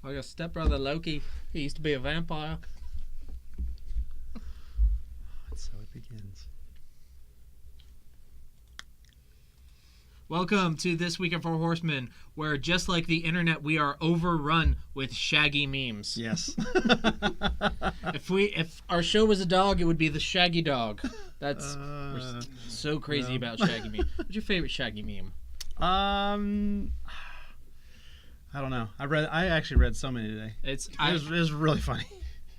Oh, your stepbrother Loki. He used to be a vampire. And so it begins. Welcome to This Week in Four Horsemen, where just like the internet, we are overrun with shaggy memes. Yes. If our show was a dog, it would be the Shaggy Dog. We're so crazy about Shaggy meme. What's your favorite Shaggy meme? I don't know. I actually read so many today. It was really funny.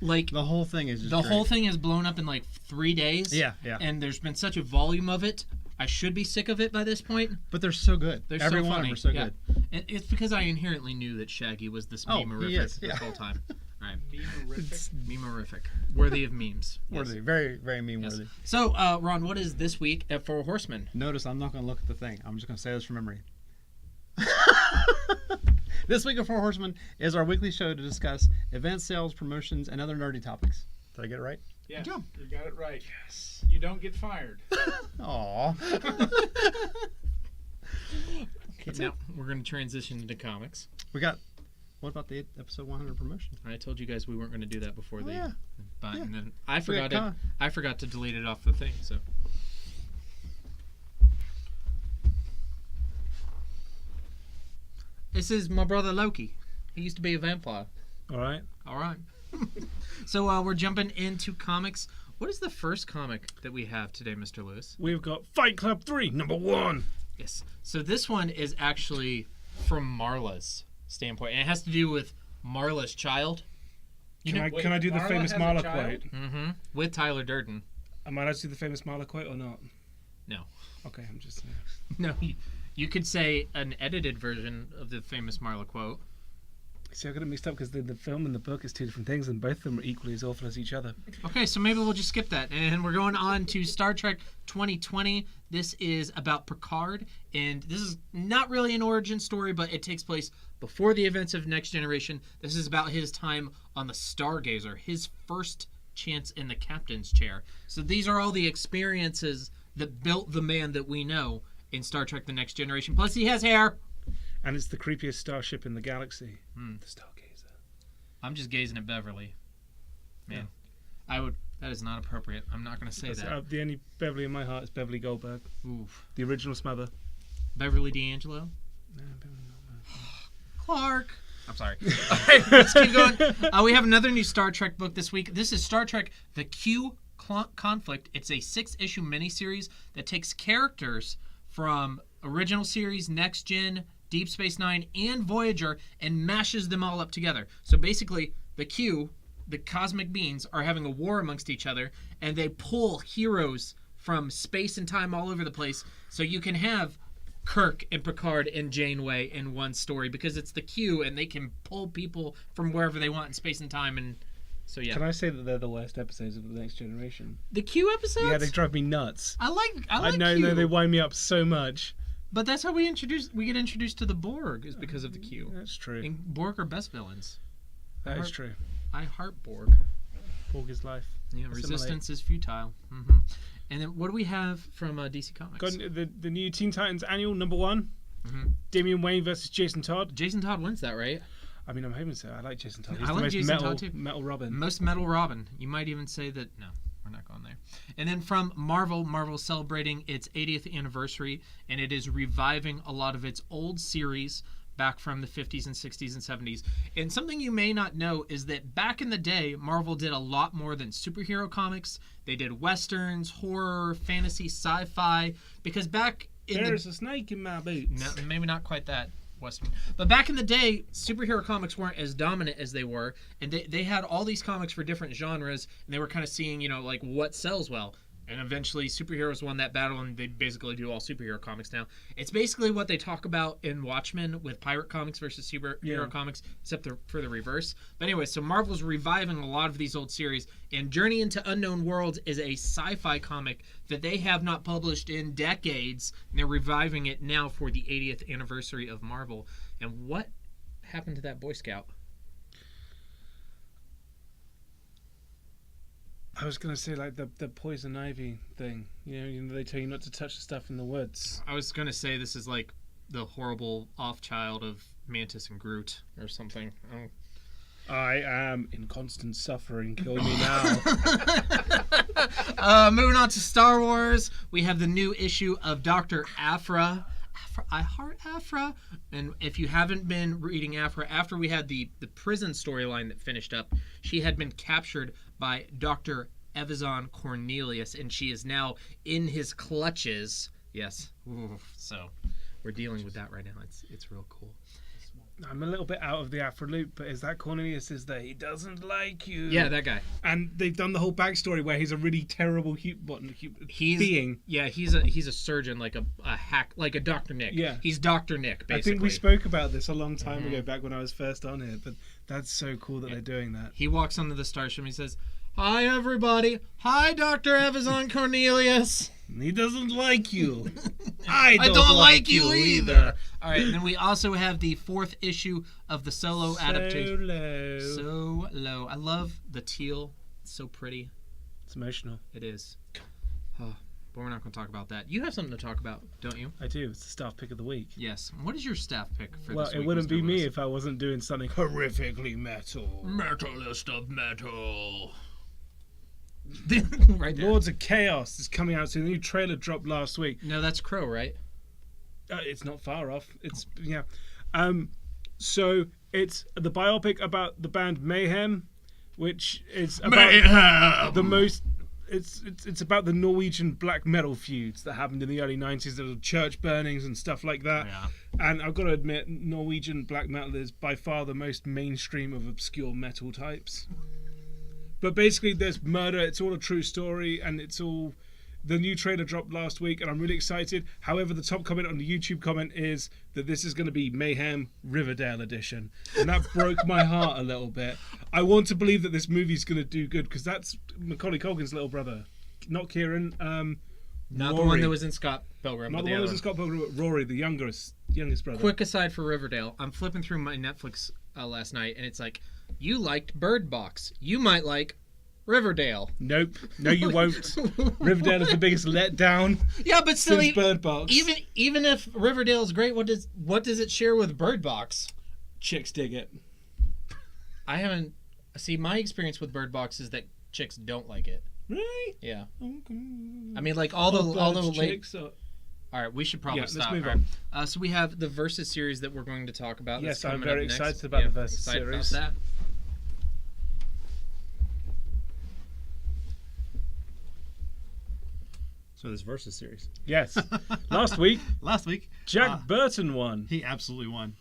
Like the whole thing is just the great. whole thing has blown up in like 3 days. Yeah. And there's been such a volume of it. I should be sick of it by this point. But they're so good. Every one of them are so good. And it's because I inherently knew that Shaggy was this meme-orific this whole time. All right. Meme-orific. Worthy of memes. Worthy. Yes. Very, very meme-worthy. Yes. So, Ron, what is This Week at Four Horsemen? Notice I'm not going to look at the thing. I'm just going to say this from memory. This Week at Four Horsemen is our weekly show to discuss events, sales, promotions, and other nerdy topics. Did I get it right? Yeah, good job. You got it right. Yes. You don't get fired. Aw. Okay, now we're going to transition into comics. What about the episode 100 promotion? I told you guys we weren't going to do that before yeah. And then I forgot it. I forgot to delete it off the thing. So. This is my brother Loki. He used to be a vampire. All right. So we're jumping into comics. What is the first comic that we have today, Mr. Lewis? We've got Fight Club 3, number 1. Yes. So this one is actually from Marla's standpoint. And it has to do with Marla's child. Can I do the famous Marla quote? Mm-hmm. With Tyler Durden. Am I allowed to do the famous Marla quote or not? No. Okay, I'm just... No, you could say an edited version of the famous Marla quote. See, I got it mixed up because the film and the book is two different things, and both of them are equally as awful as each other. Okay, so maybe we'll just skip that. And we're going on to Star Trek 2020. This is about Picard, and this is not really an origin story, but it takes place before the events of Next Generation. This is about his time on the Stargazer, his first chance in the captain's chair. So these are all the experiences that built the man that we know in Star Trek The Next Generation. Plus, he has hair. And it's the creepiest starship in the galaxy. The Stargazer. I'm just gazing at Beverly. Man, yeah. That is not appropriate. I'm not going to say that. The only Beverly in my heart is Beverly Goldberg. Oof. The original Smother. Beverly D'Angelo? No, Beverly Goldberg. Clark. I'm sorry. All right, let's keep going. We have another new Star Trek book this week. This is Star Trek The Q Conflict. It's a 6-issue miniseries that takes characters from original series, Next Gen, Deep Space Nine, and Voyager, and mashes them all up together. So basically, the Q, the cosmic beings, are having a war amongst each other, and they pull heroes from space and time all over the place. So you can have Kirk and Picard and Janeway in one story because it's the Q, and they can pull people from wherever they want in space and time. And so yeah. Can I say that they're the worst episodes of The Next Generation? The Q episodes? Yeah, they drive me nuts. I like know, Q. No, they wind me up so much. But that's how we get introduced to the Borg, is because of the Q. That's true. And Borg are best villains. That is true. I heart Borg. Borg is life. Yeah, Assimilate. resistance is futile. Mm-hmm. And then what do we have from DC Comics? Got the new Teen Titans annual number 1. Mm-hmm. Damian Wayne versus Jason Todd. Jason Todd wins that, right? I mean, I'm hoping so. I like Jason Todd. He's I the like most Jason Todd too. Metal Robin. Most metal Robin. You might even say that. No, we're not going there. And then from Marvel's celebrating its 80th anniversary, and it is reviving a lot of its old series back from the 50s and 60s and 70s. And something you may not know is that back in the day, Marvel did a lot more than superhero comics. They did westerns, horror, fantasy, sci-fi. Because back in There's a snake in my boots. No, maybe not quite that western. But back in the day, superhero comics weren't as dominant as they were. And they had all these comics for different genres. And they were kind of seeing, like what sells well. And eventually superheroes won that battle, and they basically do all superhero comics now. It's basically what they talk about in Watchmen with pirate comics versus superhero comics, except for the reverse. But anyway, so Marvel's reviving a lot of these old series, and Journey into Unknown Worlds is a sci-fi comic that they have not published in decades, and they're reviving it now for the 80th anniversary of Marvel. And what happened to that Boy Scout? I was going to say, like, the poison ivy thing. You know, they tell you not to touch the stuff in the woods. I was going to say this is like the horrible off-child of Mantis and Groot or something. I am in constant suffering. Kill me now. Moving on to Star Wars, we have the new issue of Dr. Aphra. I heart Aphra. And if you haven't been reading Aphra, after we had the prison storyline that finished up, she had been captured by Dr. Evazan Cornelius, and she is now in his clutches. Yes. Ooh, so we're dealing with that right now. It's real cool. I'm a little bit out of the Afro loop, but is that Cornelius is there? He doesn't like you. Yeah, that guy. And they've done the whole backstory where he's a really terrible being. Yeah, he's a surgeon, like a hack, like a Dr. Nick. Yeah. He's Dr. Nick, basically. I think we spoke about this a long time ago, back when I was first on here, but that's so cool that they're doing that. He walks onto the starship and he says, "Hi, everybody. Hi, Dr. Evazan Cornelius." He doesn't like you. I don't like you either. All right, and then we also have the 4th issue of the Solo adaptation. Solo. I love the teal. It's so pretty. It's emotional. It is. Oh, but we're not going to talk about that. You have something to talk about, don't you? I do. It's the staff pick of the week. Yes. What is your staff pick for this week? Well, it wouldn't be me if I wasn't doing something horrifically metal. Metalist of metal. Right there. Lords of Chaos is coming out soon. The new trailer dropped last week. No, that's Crow, right? It's not far off. It's yeah. So it's the biopic about the band Mayhem, which is about the most. It's about the Norwegian black metal feuds that happened in the early 90s. There were church burnings and stuff like that. Yeah. And I've got to admit, Norwegian black metal is by far the most mainstream of obscure metal types. But basically, there's murder. It's all a true story, and it's all. The new trailer dropped last week, and I'm really excited. However, the top comment on the YouTube comment is that this is going to be Mayhem Riverdale edition, and that broke my heart a little bit. I want to believe that this movie's going to do good because that's Macaulay Culkin's little brother, not Kieran. Not Rory. the one that was in Scott Pilgrim. Not the one that was in Scott Pilgrim. But Rory, the youngest brother. Quick aside for Riverdale, I'm flipping through my Netflix last night, and it's like, you liked Bird Box. You might like Riverdale. Nope. No, you won't. Riverdale is the biggest letdown. Yeah, but still, since Bird Box. Even if Riverdale is great, what does it share with Bird Box? Chicks dig it. I haven't. See, my experience with Bird Box is that chicks don't like it. Really? Yeah. Okay. I mean, like all the late. chicks are... All right, we should probably stop. Let's move on. So we have the Versus series that we're going to talk about. Yes, that's I'm coming very up next. excited about the Versus excited series. About that. So this Versus series. Yes. Last week, Jack Burton won. He absolutely won.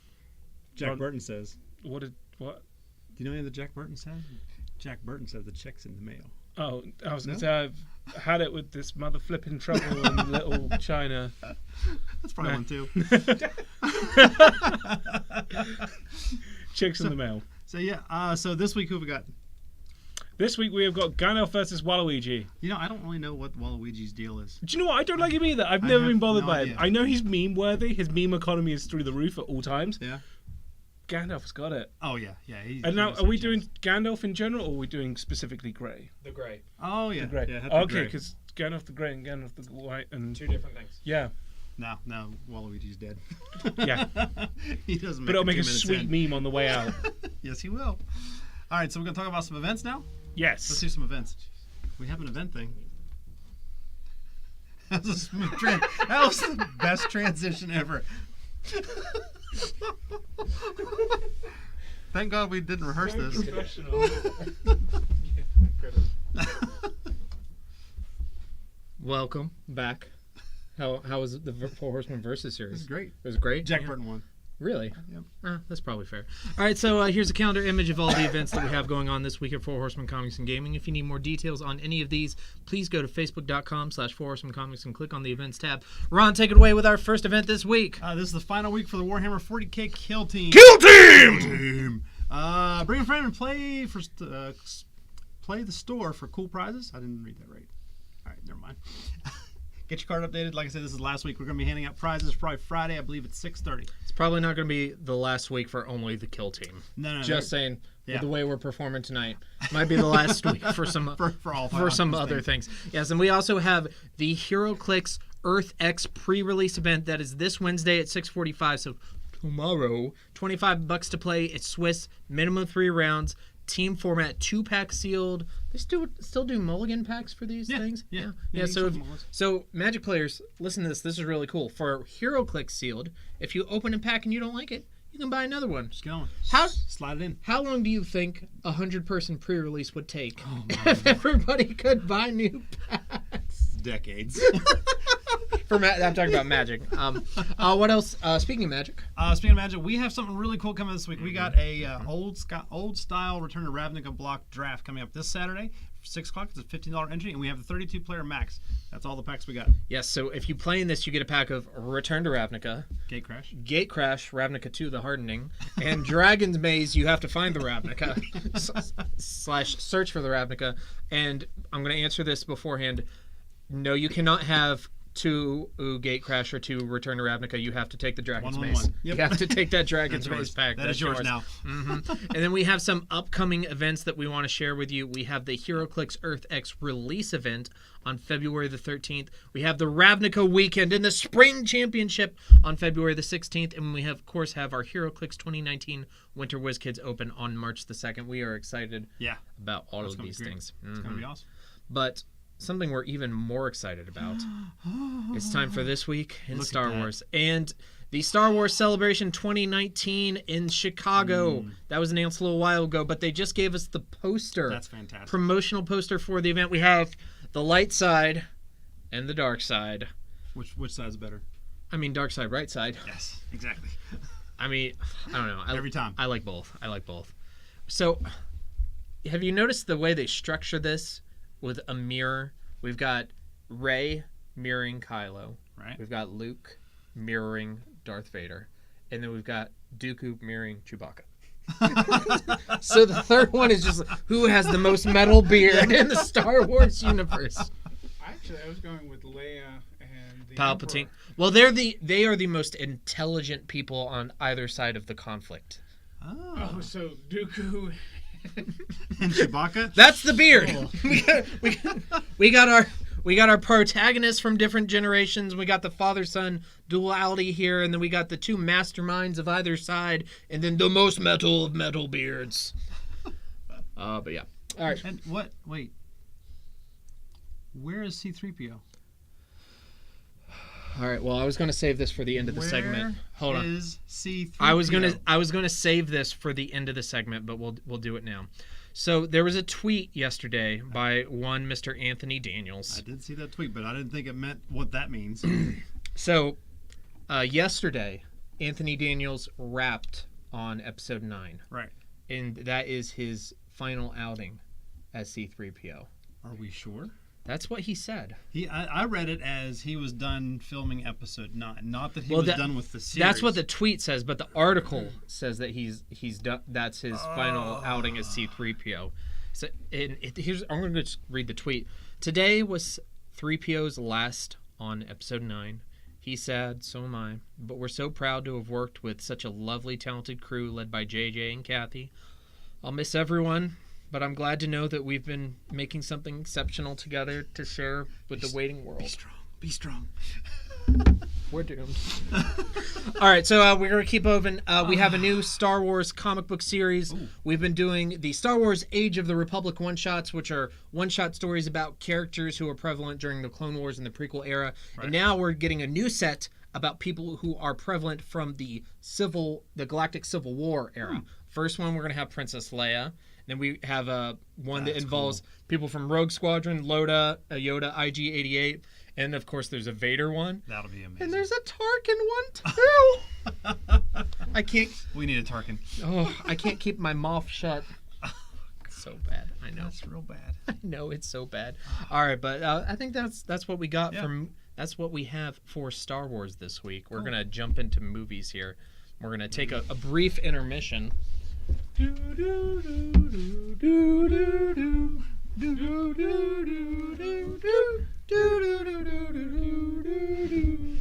Jack Burton says. What? Do you know anything that Jack Burton said? Jack Burton said the check's in the mail. Oh, I was going to say I've had it with this mother flipping trouble in Little China. That's probably one too. Chicks in the mail. So yeah, so this week who have we got? This week we have got Gandalf versus Waluigi. You know, I don't really know what Waluigi's deal is. Do you know what? I don't like him either. I've never been bothered by him. idea. I know he's meme worthy. His meme economy is through the roof at all times. Yeah. Gandalf's got it. Oh yeah. And now, are we doing Gandalf in general, or are we doing specifically Grey? The Grey. Oh yeah. The Grey. Yeah, okay, because Gandalf the Grey and Gandalf the White and Two different things. yeah. No, Waluigi's dead. Yeah. He doesn't. But it'll make a sweet meme on the way out. Yes, he will. All right, so we're gonna talk about some events now. Yes. Let's do some events. We have an event thing. That was a smooth that was the best transition ever. Thank God we didn't rehearse this. Welcome back. How was the Four Horsemen Versus series? It was great. It was great. Jack Burton won. Really? Yep. That's probably fair. All right, so here's a calendar image of all the events that we have going on this week at Four Horsemen Comics and Gaming. If you need more details on any of these, please go to facebook.com/Four Horsemen Comics and click on the events tab. Ron, take it away with our first event this week. This is the final week for the Warhammer 40k Kill Team. Kill Team! Bring a friend and play the store for cool prizes. I didn't read that right. All right, never mind. Get your card updated. Like I said, this is last week. We're going to be handing out prizes probably Friday. I believe it's 6:30. It's probably not going to be the last week for only the Kill Team. No. Just saying, Yeah. with the way we're performing tonight, might be the last week for some for some other things. Yes, and we also have the HeroClix Earth X pre-release event that is this Wednesday at 6:45. So tomorrow. $25 to play. It's Swiss, minimum 3 rounds, team format, 2-pack sealed. They still do mulligan packs for these things? Yeah. So Magic players, listen to this. This is really cool. For HeroClix sealed, if you open a pack and you don't like it, you can buy another one. Just going. Slide it in. How long do you think a 100-person pre-release would take if everybody could buy new packs? Decades. I'm talking about Magic. What else? Speaking of Magic. We have something really cool coming this week. We got a old style Return to Ravnica block draft coming up this Saturday. 6 o'clock. It's a $15 entry, and we have the 32-player max. That's all the packs we got. Yes, so if you play in this, you get a pack of Return to Ravnica, Gatecrash, Ravnica 2, The Hardening, and Dragon's Maze, You Have to Find the Ravnica, / search for the Ravnica. And I'm going to answer this beforehand. No, you cannot have 2 Gatecrash or 2 Return to Ravnica. You have to take the Dragon's Maze. Yep. You have to take that Dragon's Maze pack. That's yours now. Mm-hmm. And then we have some upcoming events that we want to share with you. We have the HeroClix Earth X release event on February the 13th. We have the Ravnica weekend in the Spring Championship on February the 16th. And we have, of course, have our HeroClix 2019 Winter WizKids Open on March the 2nd. We are excited about all of these things. It's going to be awesome. But something we're even more excited about. It's time for This Week in Star Wars. And the Star Wars Celebration 2019 in Chicago. That was announced a little while ago, but they just gave us the poster. That's fantastic. Promotional poster for the event. We have the light side and the dark side. Which side's better? I mean, dark side, right side. Yes, exactly. I mean, I don't know. Every time. I like both. So, have you noticed the way they structure this? With a mirror, we've got Rey mirroring Kylo. Right. We've got Luke mirroring Darth Vader, and then we've got Dooku mirroring Chewbacca. So the third one is just who has the most metal beard in the Star Wars universe. Actually, I was going with Leia and the Palpatine. Emperor. Well, they are the most intelligent people on either side of the conflict. Oh, so Dooku. And Chewbacca? That's the beard. Oh. We got our protagonists from different generations. We got the father-son duality here, and then we got the 2 masterminds of either side, and then the most metal of metal beards. But yeah. All right. And what? Wait. Where is C-3PO? All right. Well, I was going to save this for the end of the segment. Hold on. Is C-3PO? I was gonna save this for the end of the segment, but we'll do it now. So there was a tweet yesterday by one Mr. Anthony Daniels. I did see that tweet, but I didn't think it meant what that means. So yesterday, Anthony Daniels rapped on episode 9. Right. And that is his final outing as C-3PO. Are we sure? That's what he said. I read it as he was done filming episode 9, not that he was done with the series. That's what the tweet says, but the article says that he's done. That's his final outing as C-3PO. So I'm going to just read the tweet. Today was 3PO's last on episode 9. He's sad, so am I. But we're so proud to have worked with such a lovely, talented crew led by JJ and Kathy. I'll miss everyone. But I'm glad to know that we've been making something exceptional together to share with the waiting world. Be strong. We're doomed. All right, so we're going to keep moving. We have a new Star Wars comic book series. Ooh. We've been doing the Star Wars Age of the Republic one-shots, which are one-shot stories about characters who are prevalent during the Clone Wars and the prequel era. Right. And now we're getting a new set about people who are prevalent from the Galactic Civil War era. First one, we're going to have Princess Leia. Then we have one that involves people from Rogue Squadron, Yoda, IG-88, and of course there's a Vader one. That'll be amazing. And there's a Tarkin one too. We need a Tarkin. Oh, I can't keep my mouth shut. So bad. I know. That's real bad. I know it's so bad. All right, but I think that's what we got from. That's what we have for Star Wars this week. We're gonna jump into movies here. We're gonna take a brief intermission.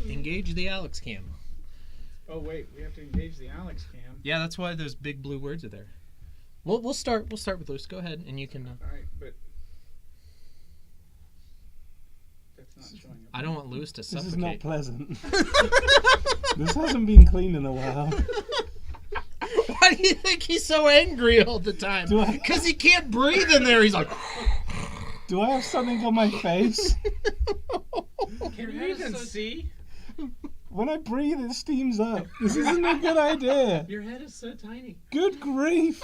Engage the Alex cam. Oh wait, we have to engage the Alex cam. Yeah, that's why those big blue words are there. We'll start with Luce. Go ahead, and you can. All right, but that's not showing up. I don't want Luce to suffocate. This is not pleasant. This hasn't been clean in a while. Why do you think he's so angry all the time? Because he can't breathe in there. He's like... Do I have something on my face? Can you even see? When I breathe, it steams up. This isn't a good idea. Your head is so tiny. Good grief.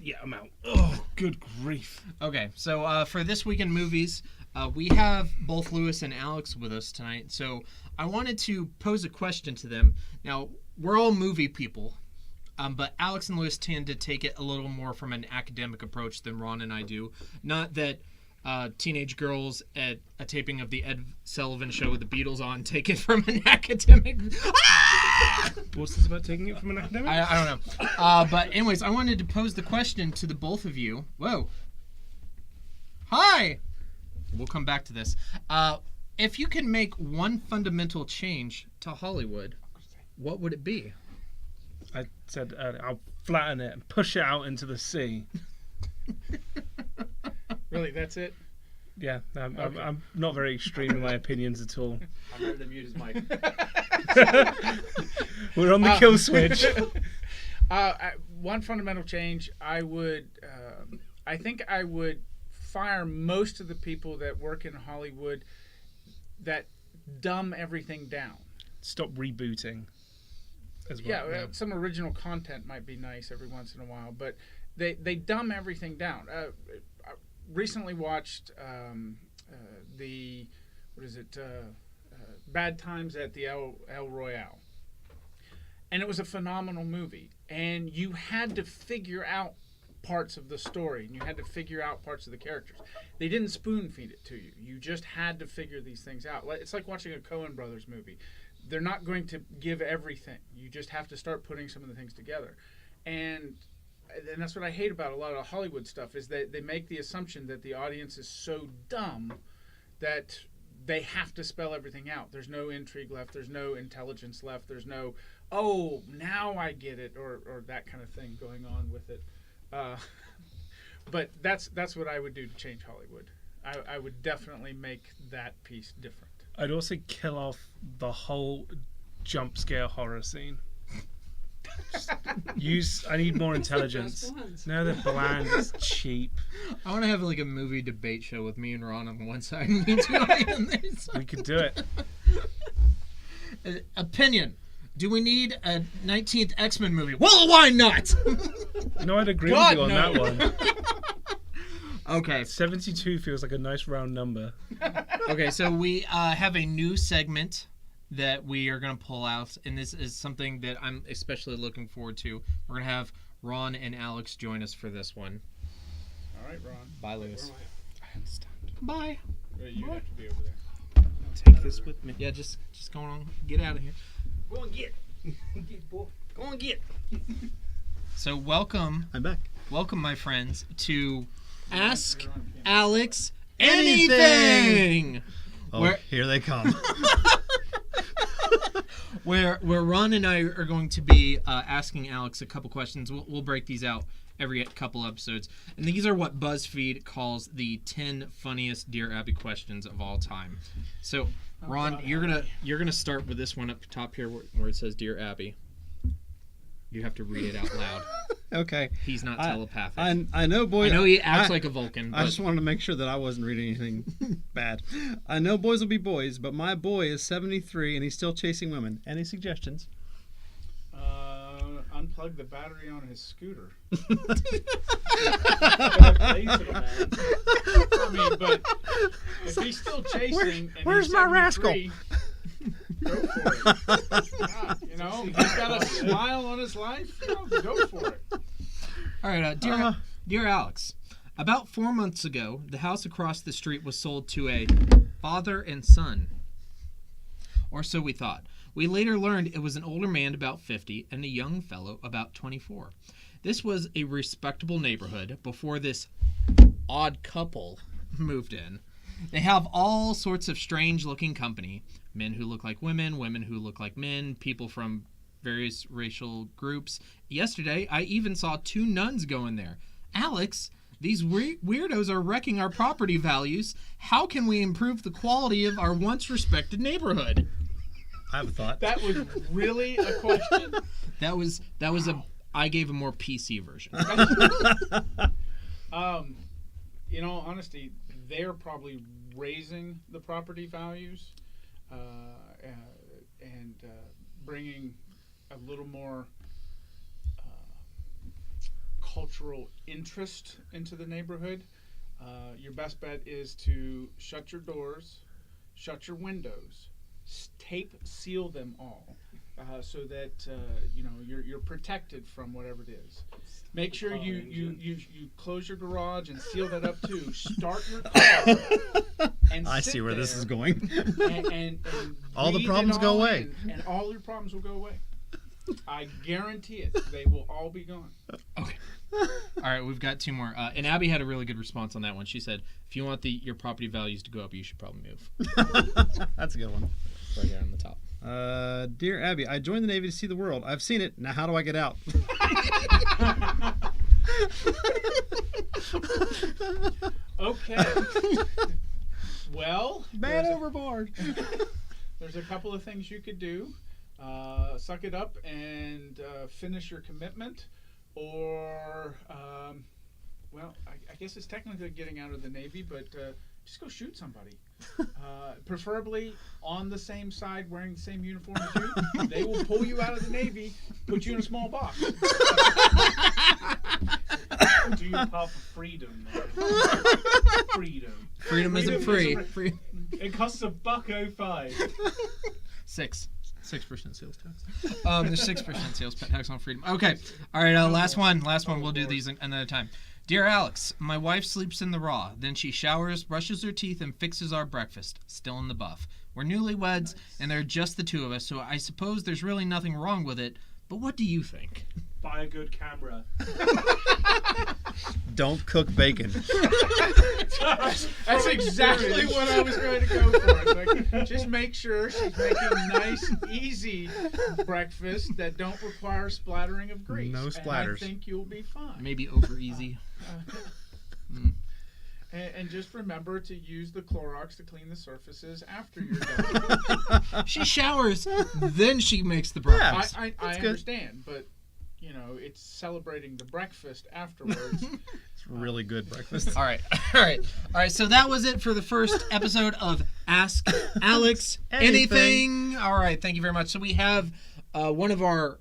Yeah, I'm out. Oh, good grief. Okay, so for this week in movies, we have both Lewis and Alex with us tonight. So I wanted to pose a question to them. Now, we're all movie people, but Alex and Lewis tend to take it a little more from an academic approach than Ron and I do. Not that teenage girls at a taping of the Ed Sullivan Show with the Beatles on take it from an academic... What's this about taking it from an academic? I don't know. But anyways, I wanted to pose the question to the both of you. Whoa. Hi! We'll come back to this. If you can make one fundamental change to Hollywood, what would it be? I said I'll flatten it and push it out into the sea. Really, that's it? Yeah, I'm not very extreme in my opinions at all. I'm ready to mute his mic. We're on the kill switch. One fundamental change, I think I would fire most of the people that work in Hollywood that dumb everything down. Stop rebooting. As well. Yeah, some original content might be nice every once in a while, but they dumb everything down. I recently watched Bad Times at the El Royale, and it was a phenomenal movie. And you had to figure out parts of the story, and you had to figure out parts of the characters. They didn't spoon feed it to you. You just had to figure these things out. It's like watching a Coen Brothers movie. They're not going to give everything. You just have to start putting some of the things together. And that's what I hate about a lot of Hollywood stuff, is that they make the assumption that the audience is so dumb that they have to spell everything out. There's no intrigue left. There's no intelligence left. There's no, oh, now I get it, or that kind of thing going on with it. But that's what I would do to change Hollywood. I would definitely make that piece different. I'd also kill off the whole jump scare horror scene. I need more intelligence. No, they're bland. It's cheap. I want to have like a movie debate show with me and Ron on one side and me two on the other. We could do it. Opinion. Do we need a 19th X-Men movie? Well, why not? No, I'd agree with you on that one. Okay. 72 feels like a nice round number. Okay, so we have a new segment that we are going to pull out, and this is something that I'm especially looking forward to. We're going to have Ron and Alex join us for this one. All right, Ron. Bye, Lewis. I understand. Bye. You have to be over there. Take this with me. Yeah, just go on. Get out of here. Go and get. Get, boy. Go and get. So welcome. I'm back. Welcome, my friends, to Ask Alex Anything. Oh, here they come. Where Ron and I are going to be asking Alex a couple questions. We'll break these out every couple episodes. And these are what BuzzFeed calls the 10 funniest Dear Abby questions of all time. So, Ron, you're gonna start with this one up top here where it says Dear Abby. You have to read it out loud. Okay. He's not telepathic. I know, boys. I know he acts like a Vulcan. I just wanted to make sure that I wasn't reading anything bad. I know boys will be boys, but my boy is 73 and he's still chasing women. Any suggestions? Unplug the battery on his scooter. I mean, but if he's still chasing, where's and my rascal? Go for it. You know, he's got a smile on his life. Go for it. All right, dear Alex. About 4 months ago, the house across the street was sold to a father and son. Or so we thought. We later learned it was an older man about 50 and a young fellow about 24. This was a respectable neighborhood before this odd couple moved in. They have all sorts of strange-looking company. Men who look like women, women who look like men, people from various racial groups. Yesterday, I even saw 2 nuns go in there. Alex, These weirdos are wrecking our property values. How can we improve the quality of our once respected neighborhood? I have a thought. That was really a question. That was I gave a more PC version. In all honesty, they're probably raising the property values and bringing a little more cultural interest into the neighborhood. Your best bet is to shut your doors, shut your windows, tape seal them all, so that you're protected from whatever it is. Make sure you close your garage and seal that up too. Start your car. And I see where this is going. And all the breathe problems it go all away. in, and all your problems will go away. I guarantee it. They will all be gone. Okay. All right, we've got two more. And Abby had a really good response on that one. She said, if you want your property values to go up, you should probably move. That's a good one. Right there on the top. Dear Abby, I joined the Navy to see the world. I've seen it. Now how do I get out? Okay. Well, Man overboard. there's a couple of things you could do. Suck it up and finish your commitment, or I guess it's technically getting out of the Navy, but just go shoot somebody. Preferably on the same side, wearing the same uniform as you. They will pull you out of the Navy, put you in a small box. Do you call for freedom? Freedom. Freedom isn't free. It costs $1.05. 6% sales tax. There's 6% sales tax on freedom. Okay. All right. Last one. We'll do these another time. Dear Alex, my wife sleeps in the raw. Then she showers, brushes her teeth, and fixes our breakfast. Still in the buff. We're newlyweds, and there are just the two of us, so I suppose there's really nothing wrong with it. But what do you think? Buy a good camera. Don't cook bacon. That's exactly what I was going to go for. It's like, just make sure she's making nice, easy breakfast that don't require splattering of grease. No And splatters. I think you'll be fine. Maybe over easy. And just remember to use the Clorox to clean the surfaces after you're done. She showers, then she makes the breakfast. I good. understand, but it's celebrating the breakfast afterwards. It's really good breakfast. All right. So that was it for the first episode of Ask Alex Anything. All right. Thank you very much. So we have one of our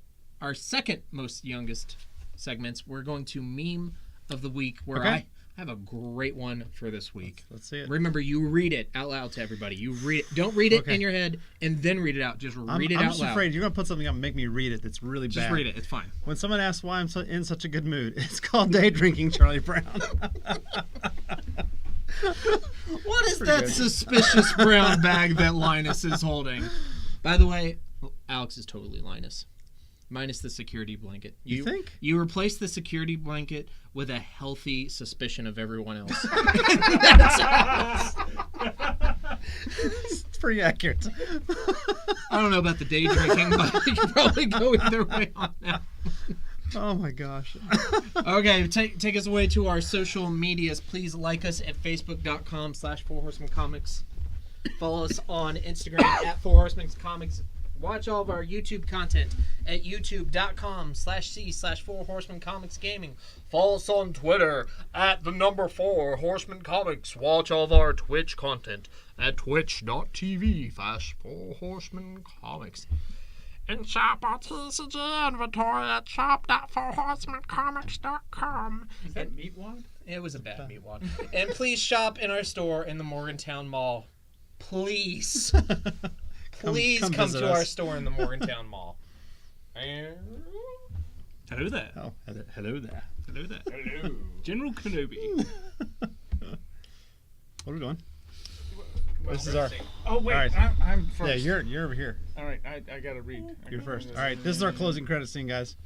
second most youngest segments. We're going to Meme of the Week, where I have a great one for this week. Let's see it. Remember, you read it out loud to everybody. You read it. Don't read it in your head and then read it out. Just read it out loud. I'm just afraid you're going to put something up and make me read it that's really bad. Just read it. It's fine. When someone asks why I'm in such a good mood, it's called day drinking, Charlie Brown. What is that suspicious brown bag that Linus is holding? By the way, Alex is totally Linus. Minus the security blanket. You think? You replace the security blanket with a healthy suspicion of everyone else. It's pretty accurate. I don't know about the day drinking, but you can probably go either way on that. Oh my gosh. Okay, take us away to our social medias. Please like us at facebook.com/4horsemencomics. Follow us on Instagram at 4horsemencomics. Watch all of our YouTube content at youtube.com/c/4horsemencomicsgaming. Follow us on Twitter at 4horsemencomics. Watch all of our Twitch content at twitch.tv/4horsemencomics. And shop our TCG inventory at shop.4horsemencomics.com. Is that meat wad? It was a bad meat wad. And please shop in our store in the Morgantown Mall. Please. Please come to our store in the Morgantown Mall. Hello there. Oh, hello there. Hello there. Hello. General Kenobi. What are we doing? Well, This is our. Oh wait, All right. I'm first. Yeah, you're over here. All right, I gotta read. You're first. All right, this is our closing credit scene, guys.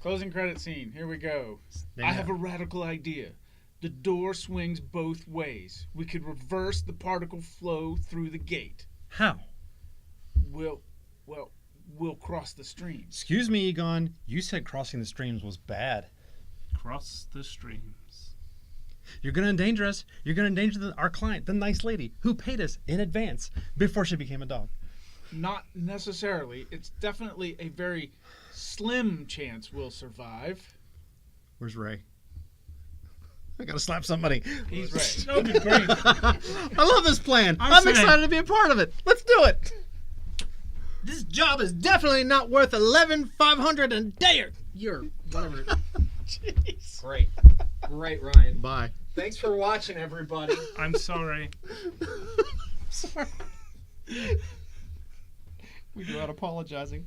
Closing credit scene. Here we go. Dang I it. have a radical idea. The door swings both ways. We could reverse the particle flow through the gate. How? We'll cross the streams. Excuse me, Egon. You said crossing the streams was bad. Cross the streams. You're going to endanger us. You're going to endanger our client, the nice lady, who paid us in advance before she became a dog. Not necessarily. It's definitely a very slim chance we'll survive. Where's Ray? I got to slap somebody. He's right. That would be great. I love this plan. I'm saying- excited to be a part of it. Let's do it. This job is definitely not worth $11,500 a day. You're whatever. Jeez. Great, Ryan. Bye. Thanks for watching, everybody. I'm sorry. Sorry. We go out apologizing.